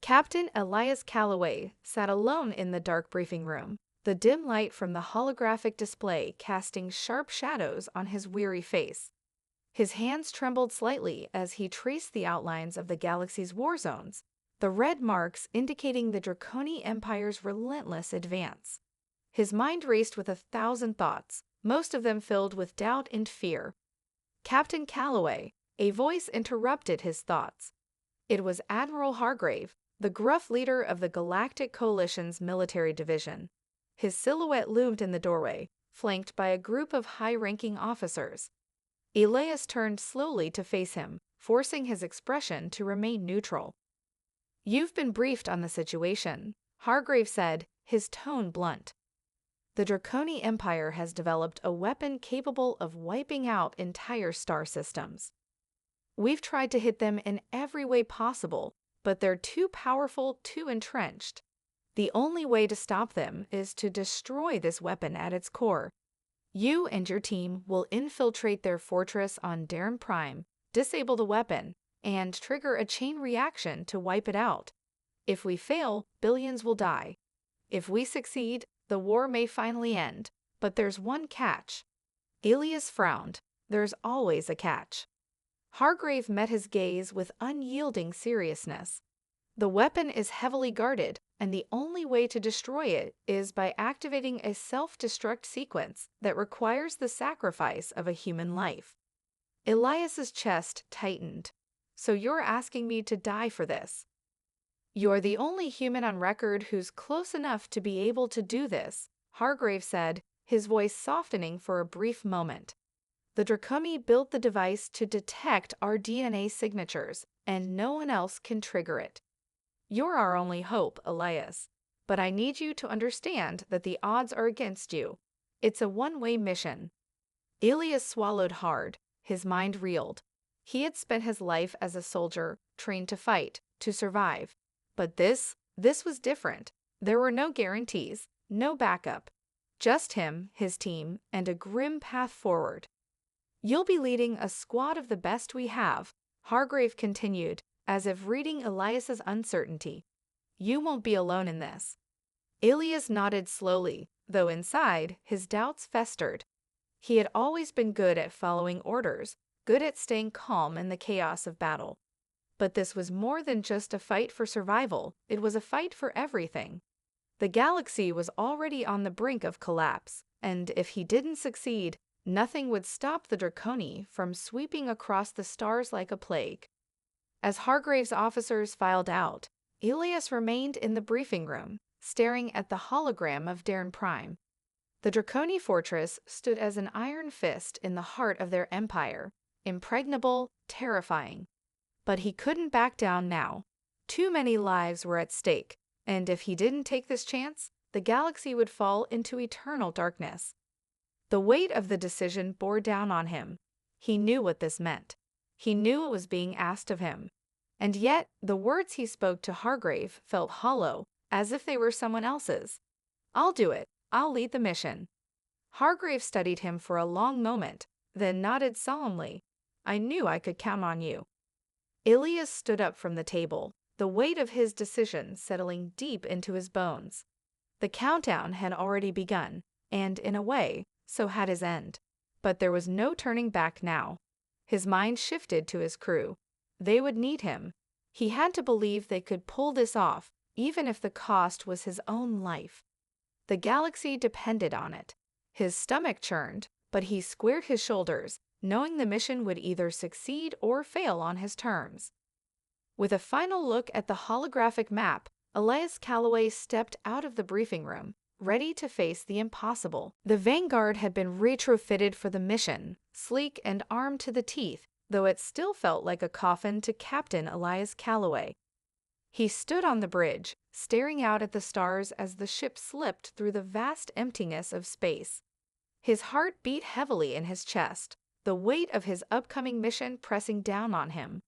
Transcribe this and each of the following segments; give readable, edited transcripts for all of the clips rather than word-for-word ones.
Captain Elias Calloway sat alone in the dark briefing room, the dim light from the holographic display casting sharp shadows on his weary face. His hands trembled slightly as he traced the outlines of the galaxy's war zones, the red marks indicating the Draconi Empire's relentless advance. His mind raced with 1,000 thoughts, most of them filled with doubt and fear. "Captain Calloway," a voice interrupted his thoughts. It was Admiral Hargrave, the gruff leader of the Galactic Coalition's military division. His silhouette loomed in the doorway, flanked by a group of high-ranking officers. Elias turned slowly to face him, forcing his expression to remain neutral. "You've been briefed on the situation," Hargrave said, his tone blunt. "The Draconi Empire has developed a weapon capable of wiping out entire star systems. We've tried to hit them in every way possible, but they're too powerful, too entrenched. The only way to stop them is to destroy this weapon at its core. You and your team will infiltrate their fortress on Darren Prime, disable the weapon, and trigger a chain reaction to wipe it out. If we fail, billions will die. If we succeed, the war may finally end, but there's one catch." Elias frowned. "There's always a catch." Hargrave met his gaze with unyielding seriousness. "The weapon is heavily guarded, and the only way to destroy it is by activating a self-destruct sequence that requires the sacrifice of a human life." Elias's chest tightened. "So you're asking me to die for this?" "You're the only human on record who's close enough to be able to do this," Hargrave said, his voice softening for a brief moment. "The Draconi built the device to detect our DNA signatures, and no one else can trigger it. You're our only hope, Elias, but I need you to understand that the odds are against you. It's a one-way mission." Elias swallowed hard. His mind reeled. He had spent his life as a soldier, trained to fight, to survive. But this was different. There were no guarantees, no backup. Just him, his team, and a grim path forward. "You'll be leading a squad of the best we have," Hargrave continued, as if reading Elias's uncertainty. "You won't be alone in this." Elias nodded slowly, though inside, his doubts festered. He had always been good at following orders, good at staying calm in the chaos of battle. But this was more than just a fight for survival, it was a fight for everything. The galaxy was already on the brink of collapse, and if he didn't succeed, nothing would stop the Draconi from sweeping across the stars like a plague. As Hargrave's officers filed out, Elias remained in the briefing room, staring at the hologram of Darren Prime. The Draconi fortress stood as an iron fist in the heart of their empire, impregnable, terrifying. But he couldn't back down now. Too many lives were at stake, and if he didn't take this chance, the galaxy would fall into eternal darkness. The weight of the decision bore down on him. He knew what this meant. He knew it was being asked of him. And yet, the words he spoke to Hargrave felt hollow, as if they were someone else's. "I'll do it. I'll lead the mission." Hargrave studied him for a long moment, then nodded solemnly. "I knew I could count on you." Elias stood up from the table, the weight of his decision settling deep into his bones. The countdown had already begun, and in a way, so had his end. But there was no turning back now. His mind shifted to his crew. They would need him. He had to believe they could pull this off, even if the cost was his own life. The galaxy depended on it. His stomach churned, but he squared his shoulders, knowing the mission would either succeed or fail on his terms. With a final look at the holographic map, Elias Calloway stepped out of the briefing room, ready to face the impossible. The Vanguard had been retrofitted for the mission, sleek and armed to the teeth, though it still felt like a coffin to Captain Elias Calloway. He stood on the bridge, staring out at the stars as the ship slipped through the vast emptiness of space. His heart beat heavily in his chest, the weight of his upcoming mission pressing down on him.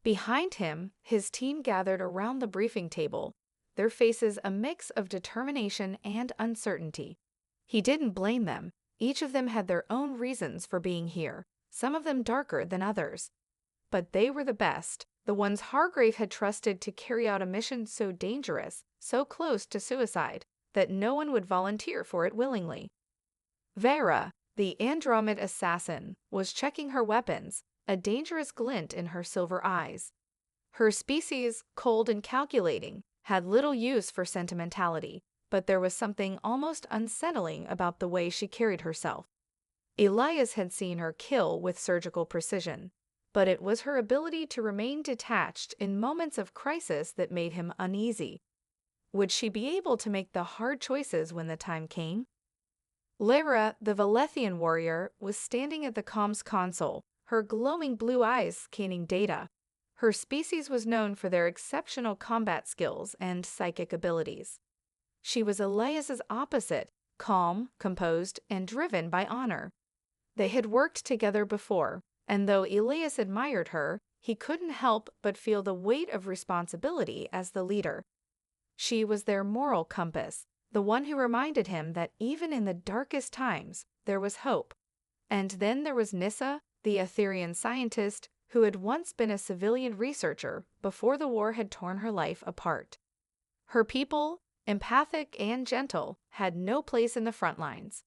Behind him, his team gathered around the briefing table, their faces a mix of determination and uncertainty. He didn't blame them. Each of them had their own reasons for being here, some of them darker than others. But they were the best, the ones Hargrave had trusted to carry out a mission so dangerous, so close to suicide, that no one would volunteer for it willingly. Vera, the Andromed assassin, was checking her weapons, a dangerous glint in her silver eyes. Her species, cold and calculating, had little use for sentimentality, but there was something almost unsettling about the way she carried herself. Elias had seen her kill with surgical precision, but it was her ability to remain detached in moments of crisis that made him uneasy. Would she be able to make the hard choices when the time came? Lyra, the Valethian warrior, was standing at the comms console, her glowing blue eyes scanning data. Her species was known for their exceptional combat skills and psychic abilities. She was Elias's opposite, calm, composed, and driven by honor. They had worked together before, and though Elias admired her, he couldn't help but feel the weight of responsibility as the leader. She was their moral compass, the one who reminded him that even in the darkest times, there was hope. And then there was Nyssa, the Etherian scientist, who had once been a civilian researcher before the war had torn her life apart. Her people, empathic and gentle, had no place in the front lines.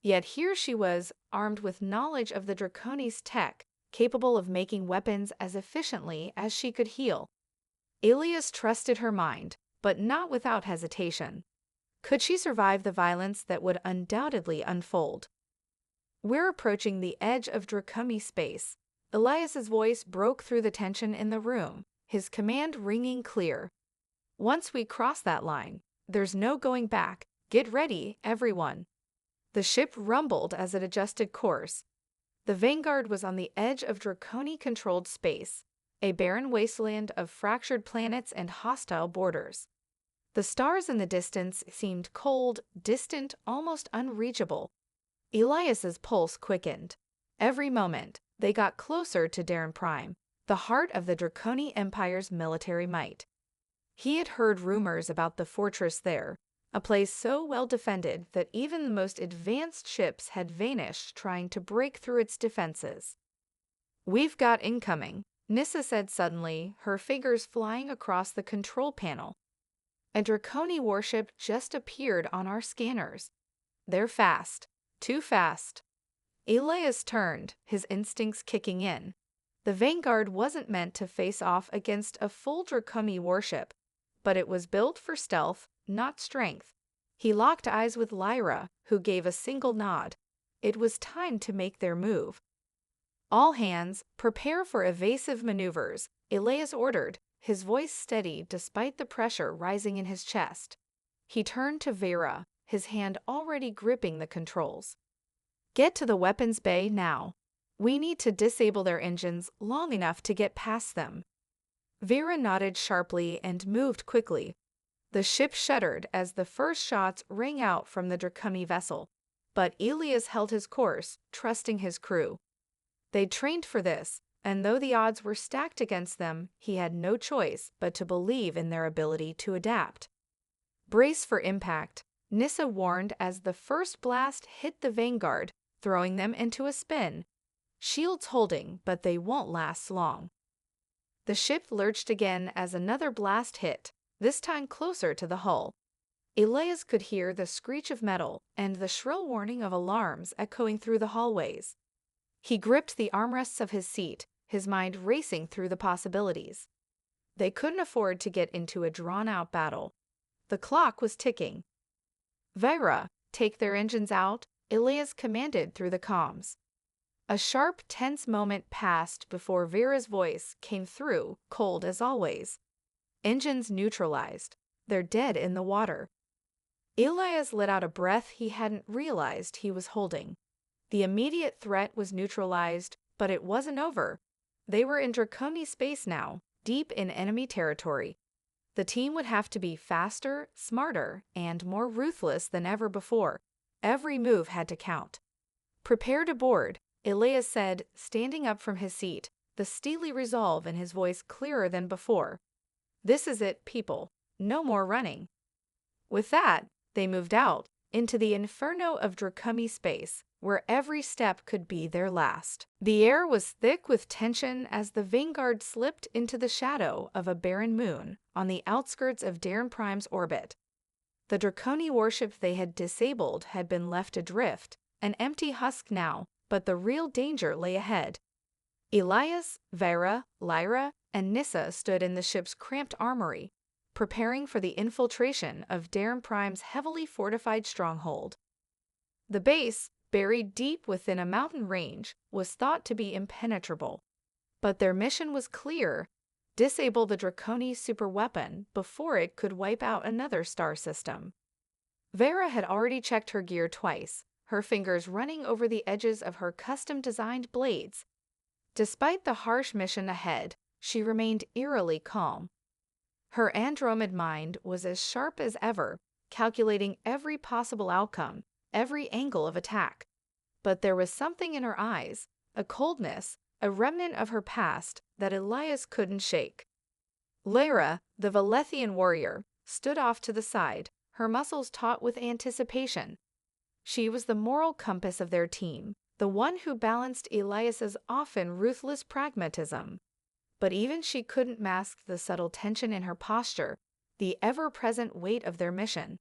Yet here she was, armed with knowledge of the Draconis tech, capable of making weapons as efficiently as she could heal. Elias trusted her mind, but not without hesitation. Could she survive the violence that would undoubtedly unfold? "We're approaching the edge of Draconi space." Elias's voice broke through the tension in the room, his command ringing clear. "Once we cross that line, there's no going back. Get ready, everyone." The ship rumbled as it adjusted course. The Vanguard was on the edge of Draconi-controlled space, a barren wasteland of fractured planets and hostile borders. The stars in the distance seemed cold, distant, almost unreachable. Elias's pulse quickened. Every moment, they got closer to Darren Prime, the heart of the Draconi Empire's military might. He had heard rumors about the fortress there, a place so well defended that even the most advanced ships had vanished trying to break through its defenses. "We've got incoming," Nyssa said suddenly, her fingers flying across the control panel. "A Draconi warship just appeared on our scanners. They're fast. Too fast." Elias turned, his instincts kicking in. The Vanguard wasn't meant to face off against a full Draconi warship, but it was built for stealth, not strength. He locked eyes with Lyra, who gave a single nod. It was time to make their move. "All hands, prepare for evasive maneuvers," Elias ordered, his voice steady despite the pressure rising in his chest. He turned to Vera, his hand already gripping the controls. "Get to the weapons bay now. We need to disable their engines long enough to get past them." Vera nodded sharply and moved quickly. The ship shuddered as the first shots rang out from the Draconi vessel, but Elias held his course, trusting his crew. They'd trained for this, and though the odds were stacked against them, he had no choice but to believe in their ability to adapt. "Brace for impact," Nyssa warned as the first blast hit the Vanguard, throwing them into a spin. "Shields holding, but they won't last long." The ship lurched again as another blast hit, this time closer to the hull. Elias could hear the screech of metal and the shrill warning of alarms echoing through the hallways. He gripped the armrests of his seat, his mind racing through the possibilities. They couldn't afford to get into a drawn-out battle. The clock was ticking. "Vera, take their engines out," Elias commanded through the comms. A sharp, tense moment passed before Vera's voice came through, cold as always. "Engines neutralized. They're dead in the water." Elias let out a breath he hadn't realized he was holding. The immediate threat was neutralized, but it wasn't over. They were in Draconi space now, deep in enemy territory. The team would have to be faster, smarter, and more ruthless than ever before. Every move had to count. "Prepare to board," Elias said, standing up from his seat, the steely resolve in his voice clearer than before. "This is it, people. No more running." With that, they moved out, into the inferno of Draconi space, where every step could be their last. The air was thick with tension as the Vanguard slipped into the shadow of a barren moon on the outskirts of Darren Prime's orbit. The Draconi warship they had disabled had been left adrift, an empty husk now, but the real danger lay ahead. Elias, Vera, Lyra, and Nyssa stood in the ship's cramped armory, preparing for the infiltration of Darren Prime's heavily fortified stronghold. The base, buried deep within a mountain range, was thought to be impenetrable. But their mission was clear: disable the Draconi superweapon before it could wipe out another star system. Vera had already checked her gear twice, her fingers running over the edges of her custom-designed blades. Despite the harsh mission ahead, she remained eerily calm. Her Andromed mind was as sharp as ever, calculating every possible outcome, every angle of attack. But there was something in her eyes, a coldness, a remnant of her past that Elias couldn't shake. Lyra, the Valethian warrior, stood off to the side, her muscles taut with anticipation. She was the moral compass of their team, the one who balanced Elias's often ruthless pragmatism. But even she couldn't mask the subtle tension in her posture, the ever-present weight of their mission.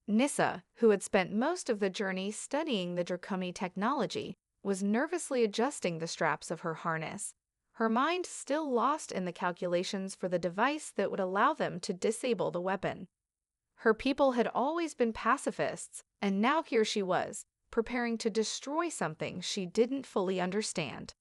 Nyssa, who had spent most of the journey studying the Draconi technology, was nervously adjusting the straps of her harness, her mind still lost in the calculations for the device that would allow them to disable the weapon. Her people had always been pacifists, and now here she was, preparing to destroy something she didn't fully understand.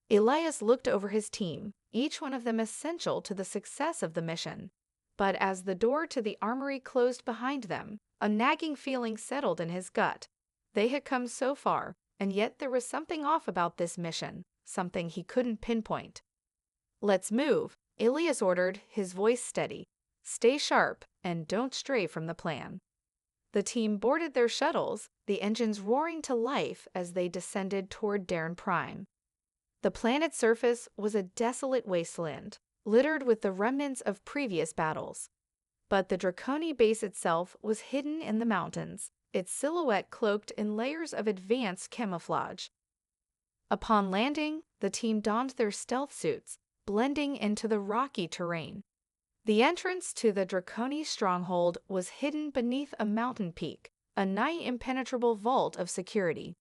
Elias looked over his team, each one of them essential to the success of the mission. But as the door to the armory closed behind them, a nagging feeling settled in his gut. They had come so far, and yet there was something off about this mission, something he couldn't pinpoint. "Let's move," Elias ordered, his voice steady. "Stay sharp, and don't stray from the plan." The team boarded their shuttles, the engines roaring to life as they descended toward Darren Prime. The planet's surface was a desolate wasteland, littered with the remnants of previous battles. But the Draconi base itself was hidden in the mountains, its silhouette cloaked in layers of advanced camouflage. Upon landing, the team donned their stealth suits, blending into the rocky terrain. The entrance to the Draconi stronghold was hidden beneath a mountain peak, a nigh-impenetrable vault of security.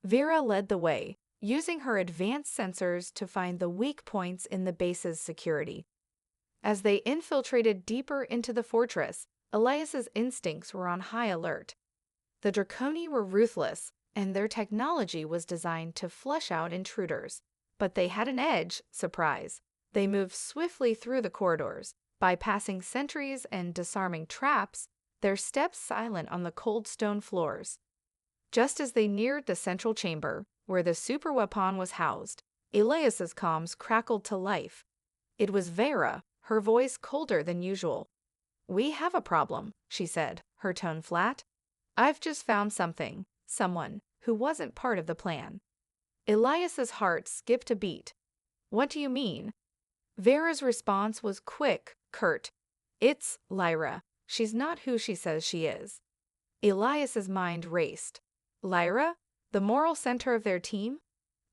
Vera led the way, using her advanced sensors to find the weak points in the base's security. As they infiltrated deeper into the fortress, Elias's instincts were on high alert. The Draconi were ruthless, and their technology was designed to flush out intruders. But they had an edge, surprise. They moved swiftly through the corridors, bypassing sentries and disarming traps, their steps silent on the cold stone floors. Just as they neared the central chamber, where the superweapon was housed, Elias's comms crackled to life. It was Vera, her voice colder than usual. "We have a problem," she said, her tone flat. "I've just found someone who wasn't part of the plan." Elias's heart skipped a beat. "What do you mean?" Vera's response was quick, curt. "It's Lyra. She's not who she says she is." Elias's mind raced. Lyra? The moral center of their team?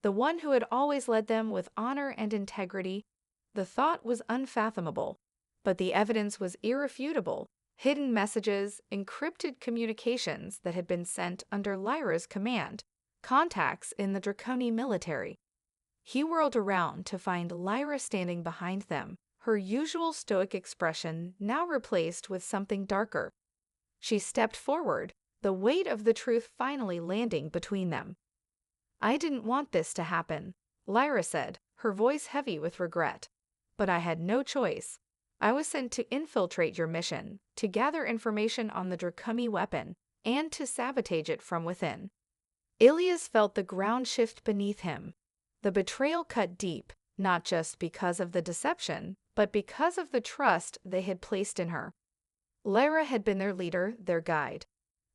The one who had always led them with honor and integrity? The thought was unfathomable, but the evidence was irrefutable. Hidden messages, encrypted communications that had been sent under Lyra's command, contacts in the Draconi military. He whirled around to find Lyra standing behind them, her usual stoic expression now replaced with something darker. She stepped forward, the weight of the truth finally landing between them. "I didn't want this to happen," Lyra said, her voice heavy with regret. "But I had no choice. I was sent to infiltrate your mission, to gather information on the Draconi weapon, and to sabotage it from within." Elias felt the ground shift beneath him. The betrayal cut deep, not just because of the deception, but because of the trust they had placed in her. Lyra had been their leader, their guide.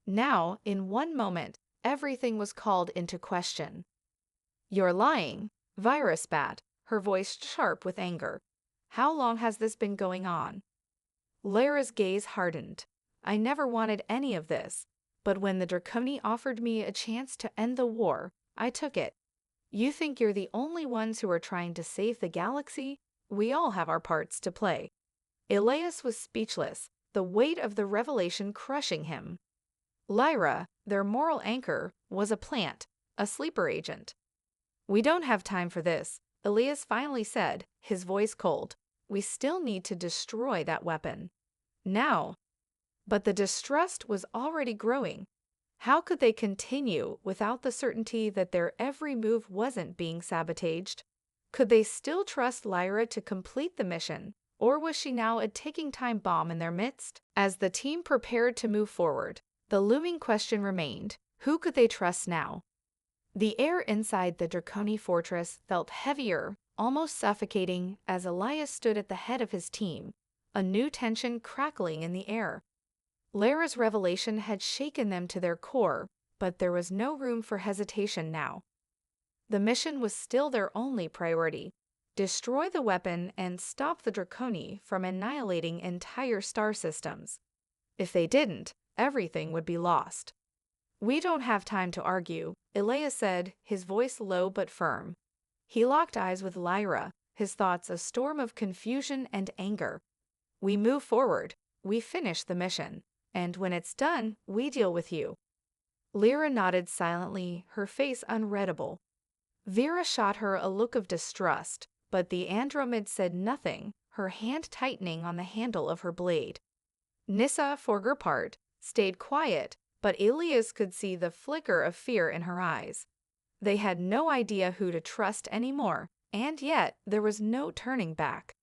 Now, in one moment, everything was called into question. "You're lying," Vera spat, her voice sharp with anger. "How long has this been going on?" Lyra's gaze hardened. "I never wanted any of this. but when the Draconi offered me a chance to end the war, I took it. You think you're the only ones who are trying to save the galaxy? We all have our parts to play." Elias was speechless, the weight of the revelation crushing him. Lyra, their moral anchor, was a plant, a sleeper agent. "We don't have time for this," Elias finally said, his voice cold. "We still need to destroy that weapon. Now." But the distrust was already growing. How could they continue without the certainty that their every move wasn't being sabotaged? Could they still trust Lyra to complete the mission, or was she now a ticking time bomb in their midst? As the team prepared to move forward, the looming question remained: who could they trust now? The air inside the Draconi fortress felt heavier, almost suffocating, as Elias stood at the head of his team, a new tension crackling in the air. Lyra's revelation had shaken them to their core, but there was no room for hesitation now. The mission was still their only priority: destroy the weapon and stop the Draconi from annihilating entire star systems. If they didn't, everything would be lost. "We don't have time to argue," Elias said, his voice low but firm. He locked eyes with Lyra, his thoughts a storm of confusion and anger. "We move forward, we finish the mission, and when it's done, we deal with you." Lyra nodded silently, her face unreadable. Vera shot her a look of distrust, but the Andromed said nothing, her hand tightening on the handle of her blade. Nyssa, for her part, stayed quiet, but Elias could see the flicker of fear in her eyes. They had no idea who to trust anymore, and yet there was no turning back.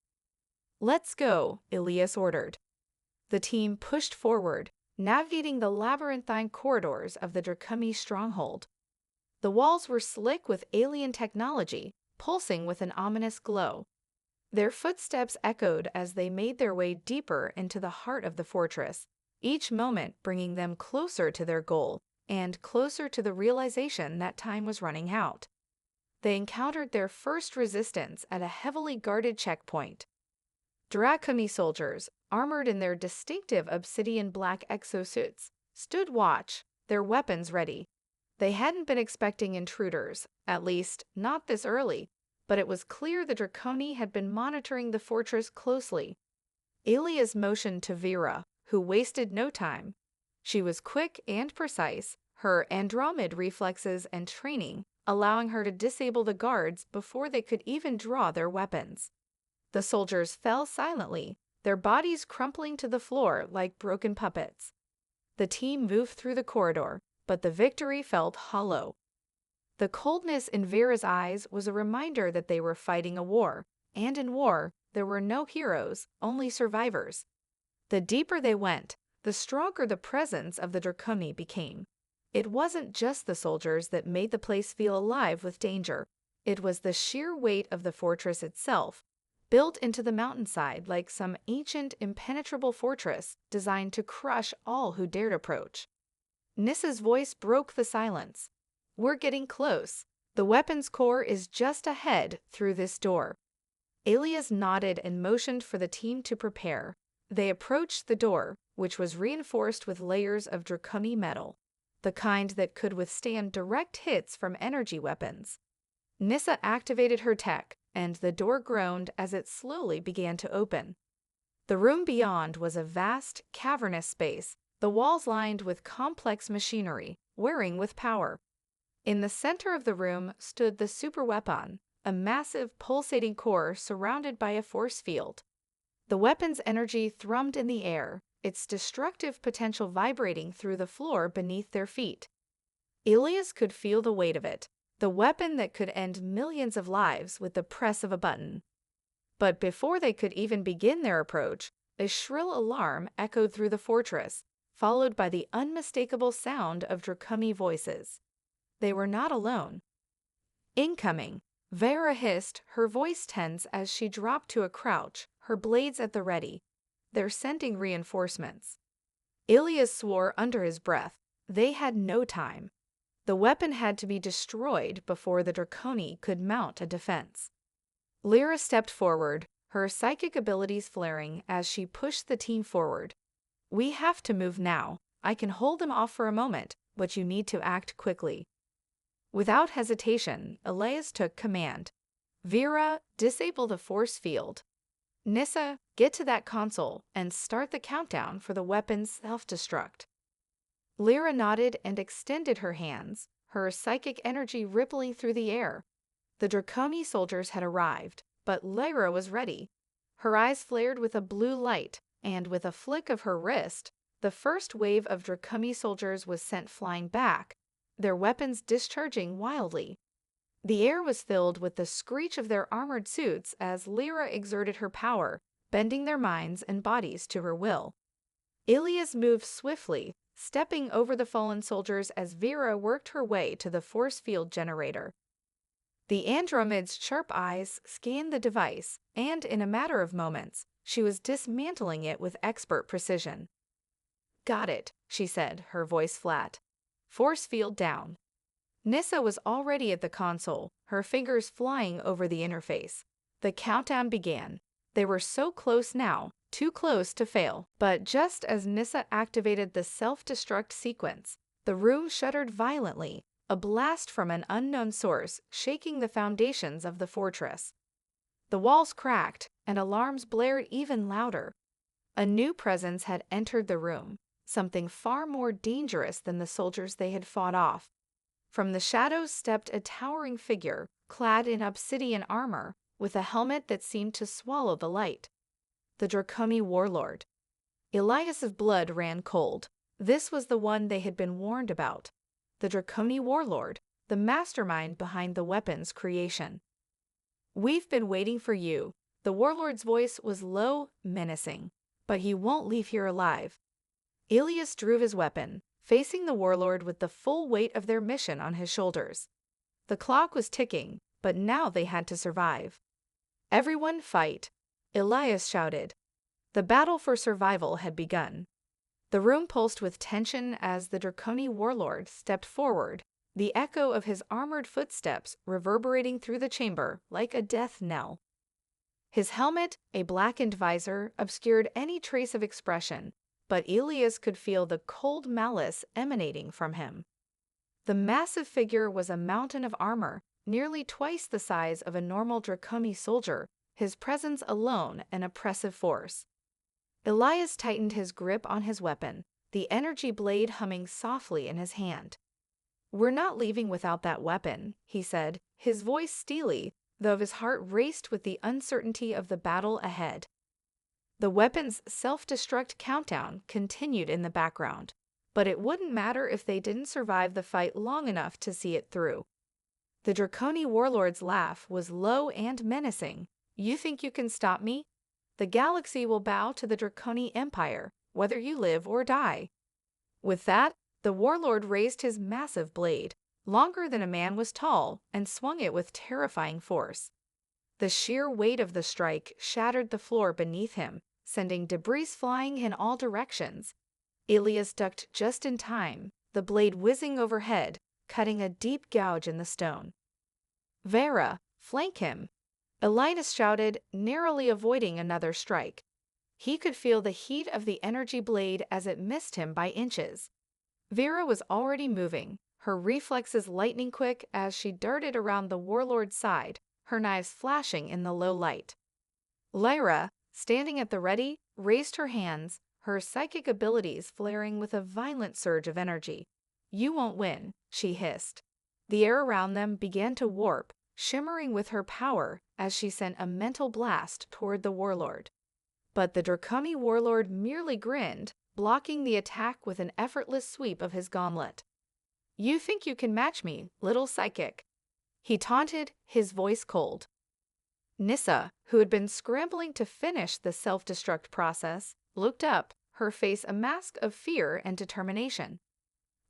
"Let's go," Elias ordered. The team pushed forward, navigating the labyrinthine corridors of the Draconi stronghold. The walls were slick with alien technology, pulsing with an ominous glow. Their footsteps echoed as they made their way deeper into the heart of the fortress, each moment bringing them closer to their goal and closer to the realization that time was running out. They encountered their first resistance at a heavily guarded checkpoint. Draconi soldiers, armored in their distinctive obsidian black exosuits, stood watch, their weapons ready. They hadn't been expecting intruders, at least not this early, but it was clear the Draconi had been monitoring the fortress closely. Elias motioned to Vera, who wasted no time. She was quick and precise, her Andromed reflexes and training allowing her to disable the guards before they could even draw their weapons. The soldiers fell silently, their bodies crumpling to the floor like broken puppets. The team moved through the corridor, but the victory felt hollow. The coldness in Vera's eyes was a reminder that they were fighting a war, and in war, there were no heroes, only survivors. The deeper they went, the stronger the presence of the Draconi became. It wasn't just the soldiers that made the place feel alive with danger. It was the sheer weight of the fortress itself, built into the mountainside like some ancient, impenetrable fortress designed to crush all who dared approach. Nyssa's voice broke the silence. "We're getting close. The weapons core is just ahead through this door." Elias nodded and motioned for the team to prepare. They approached the door, which was reinforced with layers of Draconi metal, the kind that could withstand direct hits from energy weapons. Nyssa activated her tech, and the door groaned as it slowly began to open. The room beyond was a vast, cavernous space, the walls lined with complex machinery, whirring with power. In the center of the room stood the superweapon, a massive pulsating core surrounded by a force field. The weapon's energy thrummed in the air, its destructive potential vibrating through the floor beneath their feet. Elias could feel the weight of it, the weapon that could end millions of lives with the press of a button. But before they could even begin their approach, a shrill alarm echoed through the fortress, followed by the unmistakable sound of Draconi voices. They were not alone. "Incoming," Vera hissed, her voice tense as she dropped to a crouch, her blades at the ready. "They're sending reinforcements." Elias swore under his breath. They had no time. The weapon had to be destroyed before the Draconi could mount a defense. Lyra stepped forward, her psychic abilities flaring as she pushed the team forward. "We have to move now. I can hold them off for a moment, but you need to act quickly." Without hesitation, Elias took command. "Vera, disable the force field. Nissa, get to that console and start the countdown for the weapon's self-destruct." Lyra nodded and extended her hands, her psychic energy rippling through the air. The Draconi soldiers had arrived, but Lyra was ready. Her eyes flared with a blue light, and with a flick of her wrist, the first wave of Draconi soldiers was sent flying back, their weapons discharging wildly. The air was filled with the screech of their armored suits as Lyra exerted her power, bending their minds and bodies to her will. Ilias moved swiftly, stepping over the fallen soldiers as Vera worked her way to the force field generator. The Andromeda's sharp eyes scanned the device, and in a matter of moments, she was dismantling it with expert precision. "Got it," she said, her voice flat. "Force field down." Nissa was already at the console, her fingers flying over the interface. The countdown began. They were so close now, too close to fail. But just as Nissa activated the self-destruct sequence, the room shuddered violently, a blast from an unknown source shaking the foundations of the fortress. The walls cracked, and alarms blared even louder. A new presence had entered the room, something far more dangerous than the soldiers they had fought off. From the shadows stepped a towering figure, clad in obsidian armor, with a helmet that seemed to swallow the light. The Draconi warlord. Elias's blood ran cold. This was the one they had been warned about. The Draconi warlord, the mastermind behind the weapon's creation. "We've been waiting for you." The warlord's voice was low, menacing. "But he won't leave here alive." Ilias drew his weapon, facing the warlord with the full weight of their mission on his shoulders. The clock was ticking, but now they had to survive. "Everyone fight!" Elias shouted. The battle for survival had begun. The room pulsed with tension as the Draconi warlord stepped forward, the echo of his armored footsteps reverberating through the chamber like a death knell. His helmet, a blackened visor, obscured any trace of expression, but Ilias could feel the cold malice emanating from him. The massive figure was a mountain of armor, nearly twice the size of a normal Draconi soldier, his presence alone an oppressive force. Elias tightened his grip on his weapon, the energy blade humming softly in his hand. "We're not leaving without that weapon," he said, his voice steely, though his heart raced with the uncertainty of the battle ahead. The weapon's self-destruct countdown continued in the background, but it wouldn't matter if they didn't survive the fight long enough to see it through. The Draconi warlord's laugh was low and menacing. "You think you can stop me? The galaxy will bow to the Draconi Empire, whether you live or die." With that, the warlord raised his massive blade, longer than a man was tall, and swung it with terrifying force. The sheer weight of the strike shattered the floor beneath him, sending debris flying in all directions. Ilias ducked just in time, the blade whizzing overhead, cutting a deep gouge in the stone. "Vera, flank him!" Elias shouted, narrowly avoiding another strike. He could feel the heat of the energy blade as it missed him by inches. Vera was already moving, her reflexes lightning quick as she darted around the warlord's side, her knives flashing in the low light. Lyra, standing at the ready, raised her hands, her psychic abilities flaring with a violent surge of energy. "You won't win," she hissed. The air around them began to warp, shimmering with her power as she sent a mental blast toward the warlord. But the Draconi warlord merely grinned, blocking the attack with an effortless sweep of his gauntlet. "You think you can match me, little psychic?" he taunted, his voice cold. Nissa, who had been scrambling to finish the self-destruct process, looked up, her face a mask of fear and determination.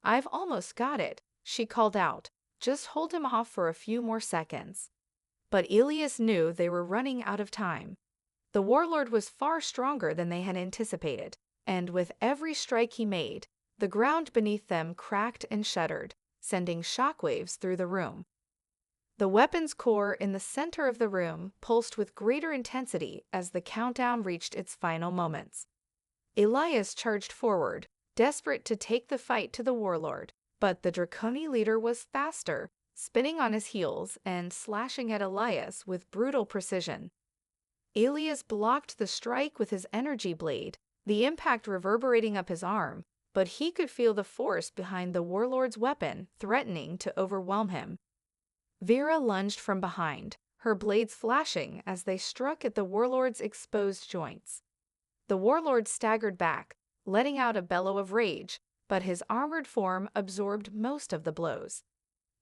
"I've almost got it," she called out. "Just hold him off for a few more seconds." But Ilias knew they were running out of time. The warlord was far stronger than they had anticipated, and with every strike he made, the ground beneath them cracked and shuddered, sending shockwaves through the room. The weapon's core in the center of the room pulsed with greater intensity as the countdown reached its final moments. Elias charged forward, desperate to take the fight to the warlord. But the Draconi leader was faster, spinning on his heels and slashing at Elias with brutal precision. Elias blocked the strike with his energy blade, the impact reverberating up his arm, but he could feel the force behind the warlord's weapon threatening to overwhelm him. Vera lunged from behind, her blades flashing as they struck at the warlord's exposed joints. The warlord staggered back, letting out a bellow of rage, but his armored form absorbed most of the blows.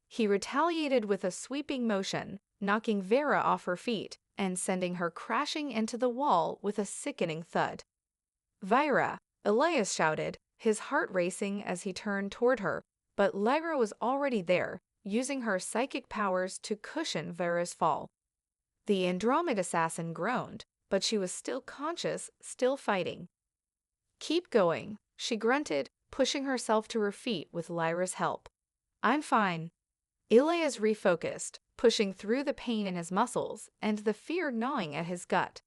He retaliated with a sweeping motion, knocking Vera off her feet and sending her crashing into the wall with a sickening thud. "Vera!" Elias shouted, his heart racing as he turned toward her, but Lyra was already there, using her psychic powers to cushion Vera's fall. The Andromeda assassin groaned, but she was still conscious, still fighting. "Keep going," she grunted, pushing herself to her feet with Lyra's help. "I'm fine." Elias refocused, pushing through the pain in his muscles and the fear gnawing at his gut.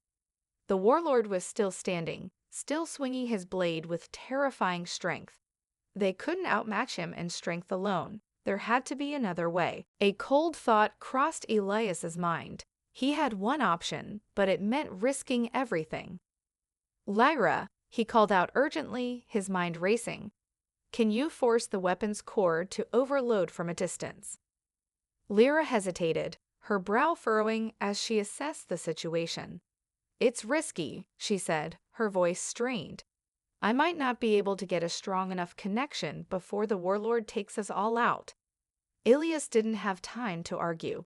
The warlord was still standing, still swinging his blade with terrifying strength. They couldn't outmatch him in strength alone. There had to be another way. A cold thought crossed Elias's mind. He had one option, but it meant risking everything. "Lyra," he called out urgently, his mind racing. "Can you force the weapon's core to overload from a distance?" Lyra hesitated, her brow furrowing as she assessed the situation. "It's risky," she said, her voice strained. "I might not be able to get a strong enough connection before the warlord takes us all out." Elias didn't have time to argue.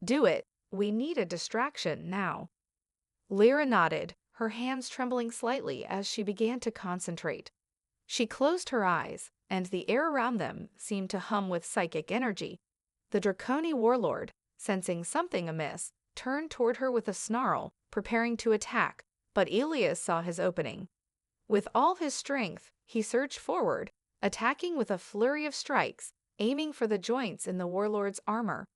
"Do it. We need a distraction now." Lyra nodded, her hands trembling slightly as she began to concentrate. She closed her eyes, and the air around them seemed to hum with psychic energy. The Draconi warlord, sensing something amiss, turned toward her with a snarl, preparing to attack, but Elias saw his opening. With all his strength, he surged forward, attacking with a flurry of strikes, aiming for the joints in the warlord's armor.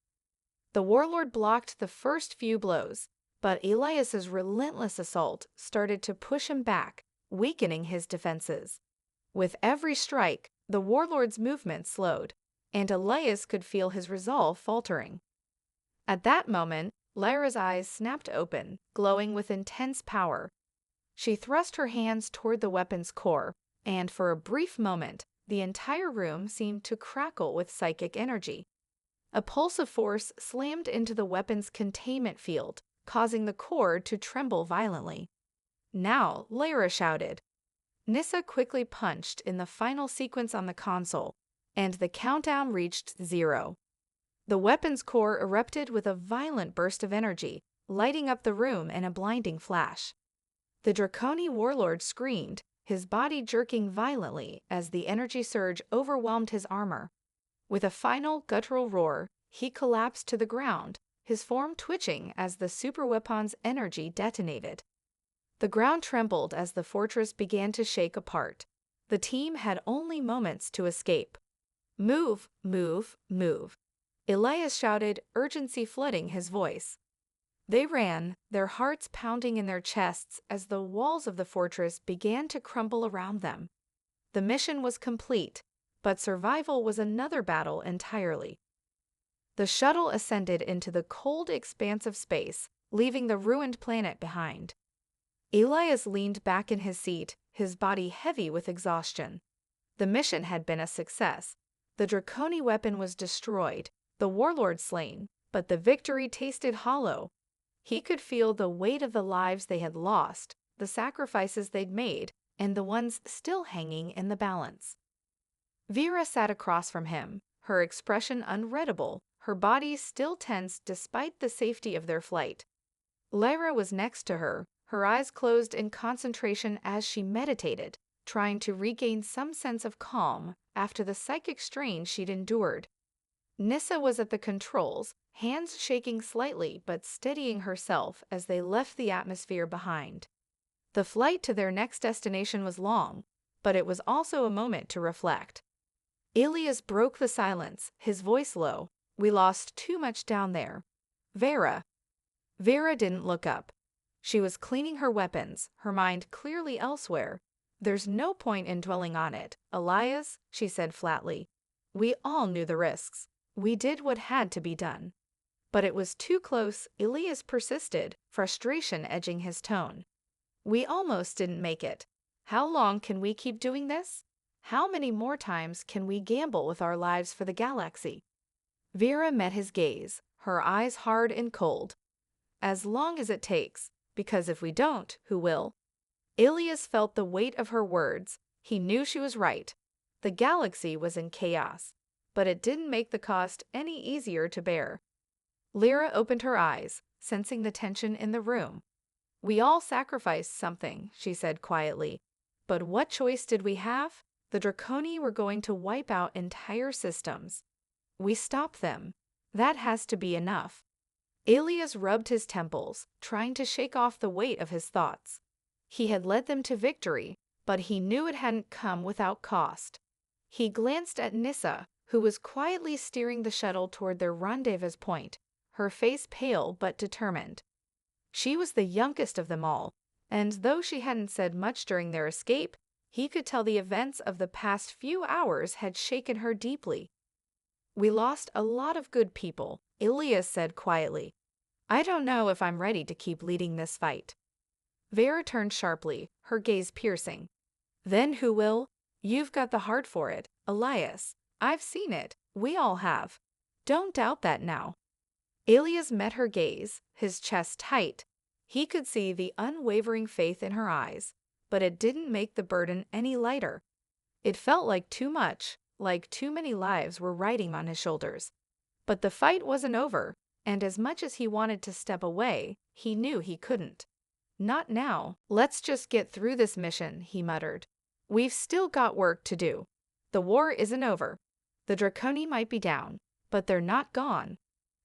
The warlord blocked the first few blows, but Elias's relentless assault started to push him back, weakening his defenses. With every strike, the warlord's movement slowed, and Elias could feel his resolve faltering. At that moment, Lyra's eyes snapped open, glowing with intense power. She thrust her hands toward the weapon's core, and for a brief moment, the entire room seemed to crackle with psychic energy. A pulse of force slammed into the weapon's containment field, causing the core to tremble violently. "Now," Lyra shouted. Nissa quickly punched in the final sequence on the console, and the countdown reached 0. The weapon's core erupted with a violent burst of energy, lighting up the room in a blinding flash. The Draconi warlord screamed, his body jerking violently as the energy surge overwhelmed his armor. With a final guttural roar, he collapsed to the ground, his form twitching as the superweapon's energy detonated. The ground trembled as the fortress began to shake apart. The team had only moments to escape. "Move, move, move." Elias shouted, urgency flooding his voice. They ran, their hearts pounding in their chests as the walls of the fortress began to crumble around them. The mission was complete, but survival was another battle entirely. The shuttle ascended into the cold expanse of space, leaving the ruined planet behind. Elias leaned back in his seat, his body heavy with exhaustion. The mission had been a success. The Draconi weapon was destroyed, the warlord slain, but the victory tasted hollow. He could feel the weight of the lives they had lost, the sacrifices they'd made, and the ones still hanging in the balance. Vera sat across from him, her expression unreadable, her body still tense despite the safety of their flight. Lyra was next to her, her eyes closed in concentration as she meditated, trying to regain some sense of calm after the psychic strain she'd endured. Nissa was at the controls, hands shaking slightly but steadying herself as they left the atmosphere behind. The flight to their next destination was long, but it was also a moment to reflect. Elias broke the silence, his voice low. "We lost too much down there. Vera." Vera didn't look up. She was cleaning her weapons, her mind clearly elsewhere. There's no point in dwelling on it, Elias, she said flatly. We all knew the risks. We did what had to be done. But it was too close, Elias persisted, frustration edging his tone. We almost didn't make it. How long can we keep doing this? How many more times can we gamble with our lives for the galaxy? Vera met his gaze, her eyes hard and cold. As long as it takes, because if we don't, who will? Elias felt the weight of her words. He knew she was right. The galaxy was in chaos, but it didn't make the cost any easier to bear. Lyra opened her eyes, sensing the tension in the room. We all sacrificed something, she said quietly. But what choice did we have? The Draconi were going to wipe out entire systems. We stopped them. That has to be enough. Elias rubbed his temples, trying to shake off the weight of his thoughts. He had led them to victory, but he knew it hadn't come without cost. He glanced at Nissa, who was quietly steering the shuttle toward their rendezvous point, her face pale but determined. She was the youngest of them all, and though she hadn't said much during their escape, he could tell the events of the past few hours had shaken her deeply. We lost a lot of good people, Elias said quietly. I don't know if I'm ready to keep leading this fight. Vera turned sharply, her gaze piercing. Then who will? You've got the heart for it, Elias. I've seen it. We all have. Don't doubt that now. Elias met her gaze, his chest tight. He could see the unwavering faith in her eyes, but it didn't make the burden any lighter. It felt like too much, like too many lives were riding on his shoulders. But the fight wasn't over, and as much as he wanted to step away, he knew he couldn't. Not now. Let's just get through this mission, he muttered. We've still got work to do. The war isn't over. The Draconi might be down, but they're not gone.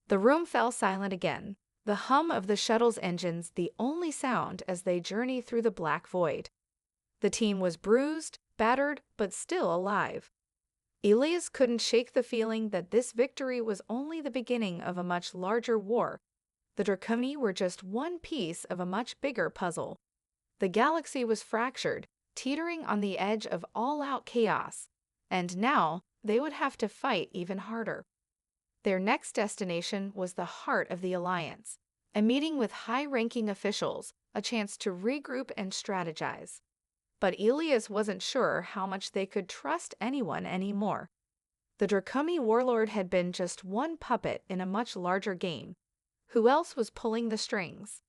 The room fell silent again, the hum of the shuttle's engines the only sound as they journey through the black void. The team was bruised, battered, but still alive. Elias couldn't shake the feeling that this victory was only the beginning of a much larger war. The Draconi were just one piece of a much bigger puzzle. The galaxy was fractured, teetering on the edge of all-out chaos, and now they would have to fight even harder. Their next destination was the heart of the Alliance, a meeting with high-ranking officials, a chance to regroup and strategize. But Elias wasn't sure how much they could trust anyone anymore. The Draconi warlord had been just one puppet in a much larger game. Who else was pulling the strings?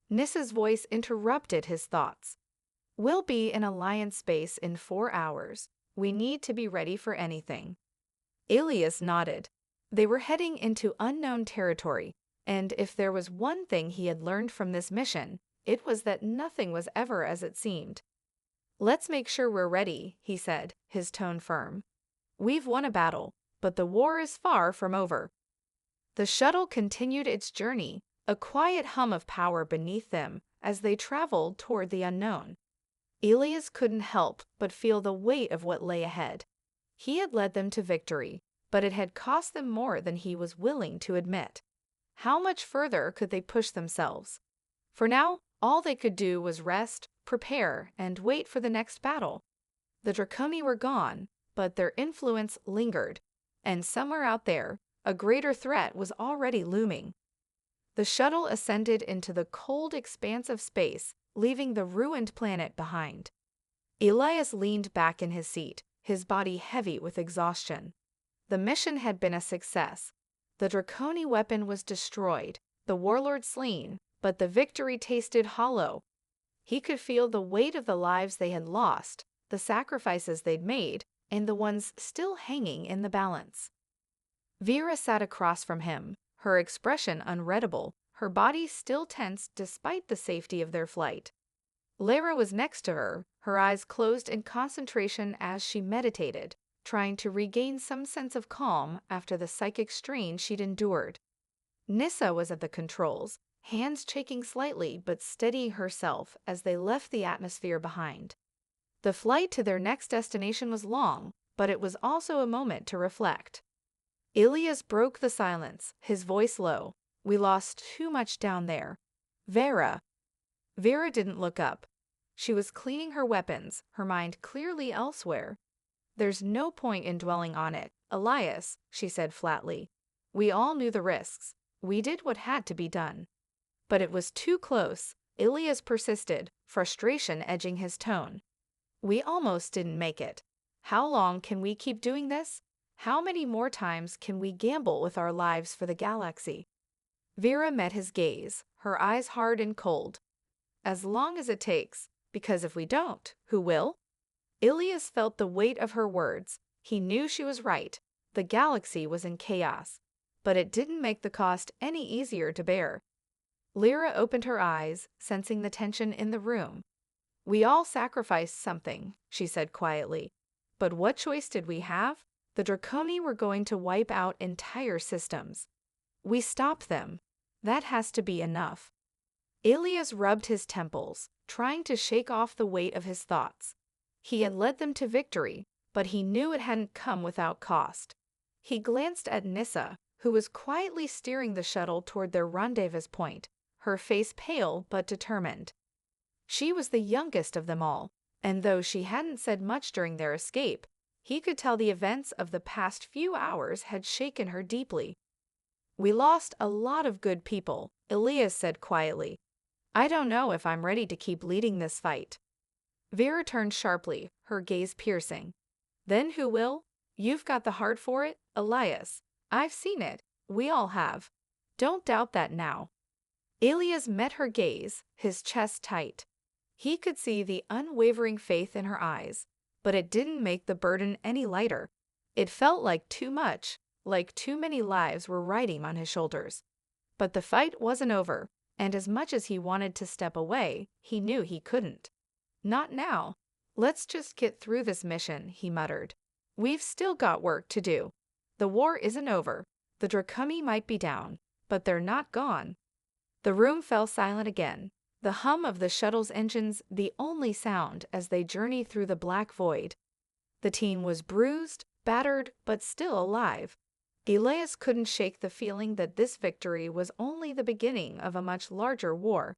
Nissa's voice interrupted his thoughts. We'll be in Alliance space in 4 hours. We need to be ready for anything. Elias nodded. They were heading into unknown territory, and if there was one thing he had learned from this mission, it was that nothing was ever as it seemed. Let's make sure we're ready, he said, his tone firm. We've won a battle, but the war is far from over. The shuttle continued its journey, a quiet hum of power beneath them as they traveled toward the unknown. Elias couldn't help but feel the weight of what lay ahead. He had led them to victory, but it had cost them more than he was willing to admit. How much further could they push themselves? For now, all they could do was rest, prepare, and wait for the next battle. The Draconi were gone, but their influence lingered, and somewhere out there, a greater threat was already looming. The shuttle ascended into the cold expanse of space, leaving the ruined planet behind. Elias leaned back in his seat, his body heavy with exhaustion. The mission had been a success. The Draconi weapon was destroyed, the warlord slain, but the victory tasted hollow. He could feel the weight of the lives they had lost, the sacrifices they'd made, and the ones still hanging in the balance. Vera sat across from him, her expression unreadable, her body still tense despite the safety of their flight. Lyra was next to her, her eyes closed in concentration as she meditated, trying to regain some sense of calm after the psychic strain she'd endured. Nissa was at the controls, hands shaking slightly but steadying herself as they left the atmosphere behind. The flight to their next destination was long, but it was also a moment to reflect. Elias broke the silence, his voice low. We lost too much down there. Vera. Vera didn't look up. She was cleaning her weapons, her mind clearly elsewhere. "There's no point in dwelling on it, Elias," she said flatly. "We all knew the risks. We did what had to be done." But it was too close, Elias persisted, frustration edging his tone. "We almost didn't make it. How long can we keep doing this? How many more times can we gamble with our lives for the galaxy?" Vera met his gaze, her eyes hard and cold. "As long as it takes, because if we don't, who will?" Elias felt the weight of her words. He knew she was right. The galaxy was in chaos, but it didn't make the cost any easier to bear. Lyra opened her eyes, sensing the tension in the room. "We all sacrificed something," she said quietly. "But what choice did we have? The Draconi were going to wipe out entire systems. We stopped them. That has to be enough." Elias rubbed his temples, trying to shake off the weight of his thoughts. He had led them to victory, but he knew it hadn't come without cost. He glanced at Nissa, who was quietly steering the shuttle toward their rendezvous point, her face pale but determined. She was the youngest of them all, and though she hadn't said much during their escape, he could tell the events of the past few hours had shaken her deeply. "We lost a lot of good people," Elias said quietly. "I don't know if I'm ready to keep leading this fight." Vera turned sharply, her gaze piercing. "Then who will? You've got the heart for it, Elias. I've seen it. We all have. Don't doubt that now." Elias met her gaze, his chest tight. He could see the unwavering faith in her eyes, but it didn't make the burden any lighter. It felt like too much, like too many lives were riding on his shoulders. But the fight wasn't over, and as much as he wanted to step away, he knew he couldn't. "Not now. Let's just get through this mission," he muttered. "We've still got work to do. The war isn't over. The Draconi might be down, but they're not gone." The room fell silent again, the hum of the shuttle's engines the only sound as they journeyed through the black void. The team was bruised, battered, but still alive. Elias couldn't shake the feeling that this victory was only the beginning of a much larger war.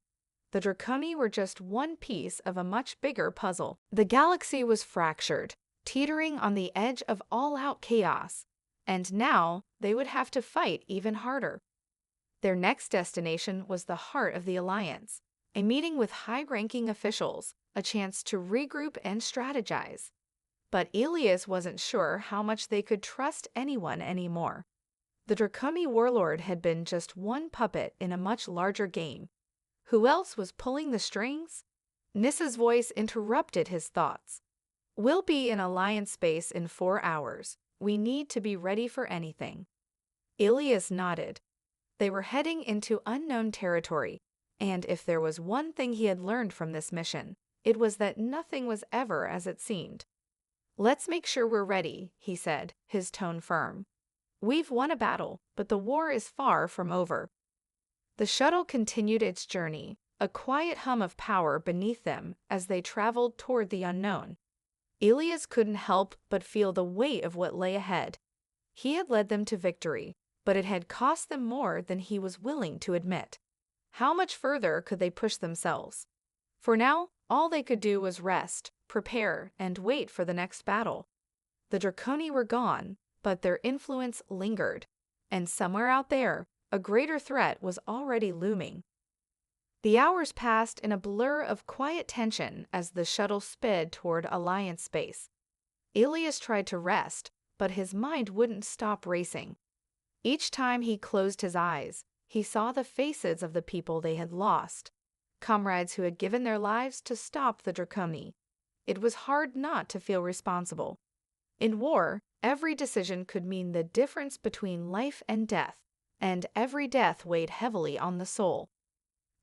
The Draconi were just one piece of a much bigger puzzle. The galaxy was fractured, teetering on the edge of all-out chaos, and now they would have to fight even harder. Their next destination was the heart of the Alliance, a meeting with high-ranking officials, a chance to regroup and strategize. But Elias wasn't sure how much they could trust anyone anymore. The Draconi warlord had been just one puppet in a much larger game. Who else was pulling the strings? Nissa's voice interrupted his thoughts. "We'll be in Alliance space in 4 hours. We need to be ready for anything." Elias nodded. They were heading into unknown territory, and if there was one thing he had learned from this mission, it was that nothing was ever as it seemed. "Let's make sure we're ready," he said, his tone firm. "We've won a battle, but the war is far from over." The shuttle continued its journey, a quiet hum of power beneath them as they traveled toward the unknown. Elias couldn't help but feel the weight of what lay ahead. He had led them to victory, but it had cost them more than he was willing to admit. How much further could they push themselves? For now, all they could do was rest, prepare, and wait for the next battle. The Draconi were gone, but their influence lingered, and somewhere out there, a greater threat was already looming. The hours passed in a blur of quiet tension as the shuttle sped toward Alliance space. Elias tried to rest, but his mind wouldn't stop racing. Each time he closed his eyes, he saw the faces of the people they had lost, comrades who had given their lives to stop the Draconi. It was hard not to feel responsible. In war, every decision could mean the difference between life and death, and every death weighed heavily on the soul.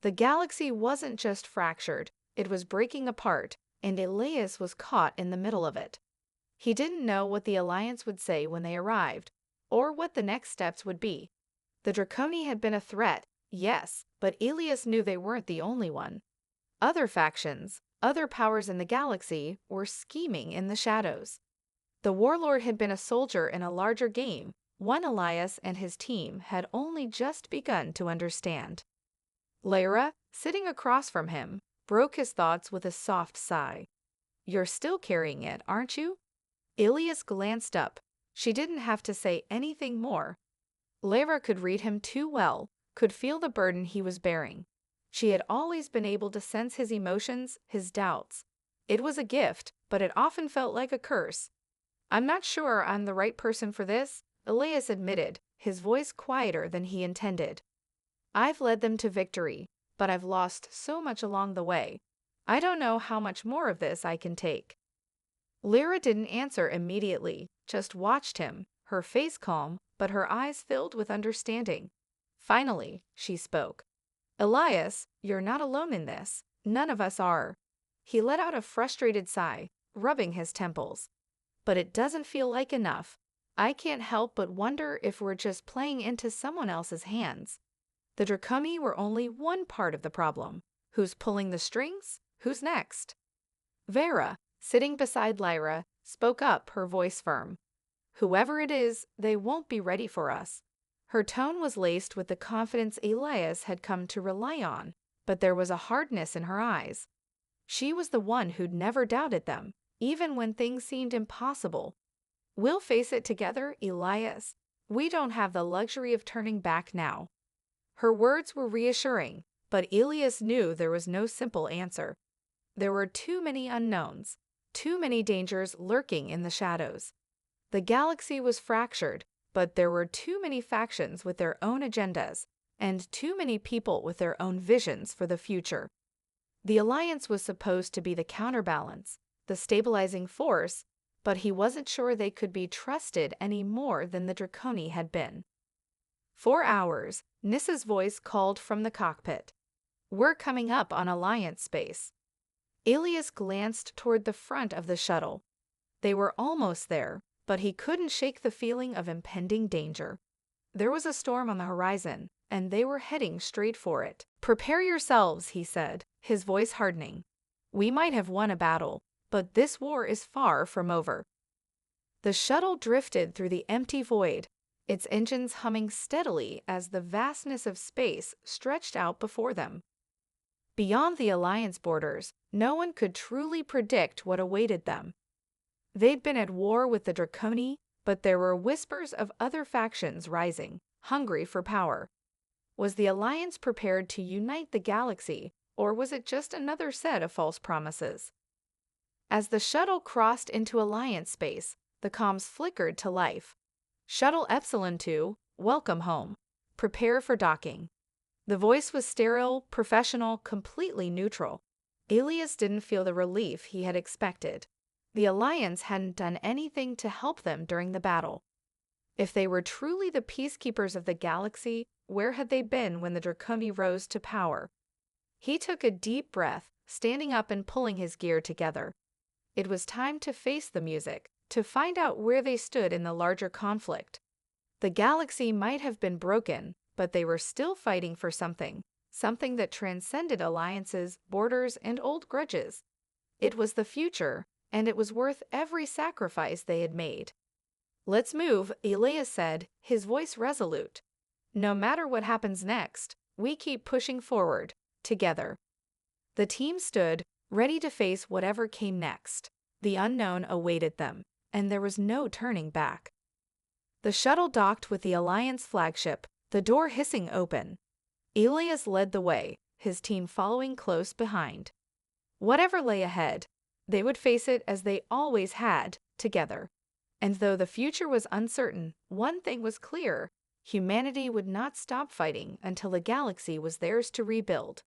The galaxy wasn't just fractured, it was breaking apart, and Elias was caught in the middle of it. He didn't know what the Alliance would say when they arrived, or what the next steps would be. The Draconi had been a threat, yes, but Elias knew they weren't the only one. Other factions, other powers in the galaxy, were scheming in the shadows. The warlord had been a soldier in a larger game, one Elias and his team had only just begun to understand. Lyra, sitting across from him, broke his thoughts with a soft sigh. "You're still carrying it, aren't you?" Ilias glanced up. She didn't have to say anything more. Lyra could read him too well, could feel the burden he was bearing. She had always been able to sense his emotions, his doubts. It was a gift, but it often felt like a curse. "I'm not sure I'm the right person for this," Ilias admitted, his voice quieter than he intended. "I've led them to victory, but I've lost so much along the way. I don't know how much more of this I can take." Lyra didn't answer immediately, just watched him, her face calm, but her eyes filled with understanding. Finally, she spoke. "Elias, you're not alone in this. None of us are." He let out a frustrated sigh, rubbing his temples. "But it doesn't feel like enough. I can't help but wonder if we're just playing into someone else's hands. The Draconi were only one part of the problem. Who's pulling the strings? Who's next?" Vera, sitting beside Lyra, spoke up, her voice firm. "Whoever it is, they won't be ready for us." Her tone was laced with the confidence Elias had come to rely on, but there was a hardness in her eyes. She was the one who'd never doubted them, even when things seemed impossible. "We'll face it together, Elias. We don't have the luxury of turning back now." Her words were reassuring, but Elias knew there was no simple answer. There were too many unknowns, too many dangers lurking in the shadows. The galaxy was fractured, but there were too many factions with their own agendas, and too many people with their own visions for the future. The Alliance was supposed to be the counterbalance, the stabilizing force, but he wasn't sure they could be trusted any more than the Draconi had been. 4 hours, Nissa's voice called from the cockpit. "We're coming up on Alliance space." Ilias glanced toward the front of the shuttle. They were almost there, but he couldn't shake the feeling of impending danger. There was a storm on the horizon, and they were heading straight for it. "Prepare yourselves," he said, his voice hardening. "We might have won a battle, but this war is far from over." The shuttle drifted through the empty void, its engines humming steadily as the vastness of space stretched out before them. Beyond the Alliance borders, no one could truly predict what awaited them. They'd been at war with the Draconi, but there were whispers of other factions rising, hungry for power. Was the Alliance prepared to unite the galaxy, or was it just another set of false promises? As the shuttle crossed into Alliance space, the comms flickered to life. "Shuttle Epsilon 2, welcome home. Prepare for docking." The voice was sterile, professional, completely neutral. Ilias didn't feel the relief he had expected. The Alliance hadn't done anything to help them during the battle. If they were truly the peacekeepers of the galaxy, where had they been when the Draconi rose to power? He took a deep breath, standing up and pulling his gear together. It was time to face the music, to find out where they stood in the larger conflict. The galaxy might have been broken, but they were still fighting for something that transcended alliances, borders, and old grudges. It was the future, and it was worth every sacrifice they had made. "Let's move," Elias said, his voice resolute. "No matter what happens next, we keep pushing forward, together." The team stood, ready to face whatever came next. The unknown awaited them, and there was no turning back. The shuttle docked with the Alliance flagship, the door hissing open. Ilias led the way, his team following close behind. Whatever lay ahead, they would face it as they always had, together. And though the future was uncertain, one thing was clear: humanity would not stop fighting until the galaxy was theirs to rebuild.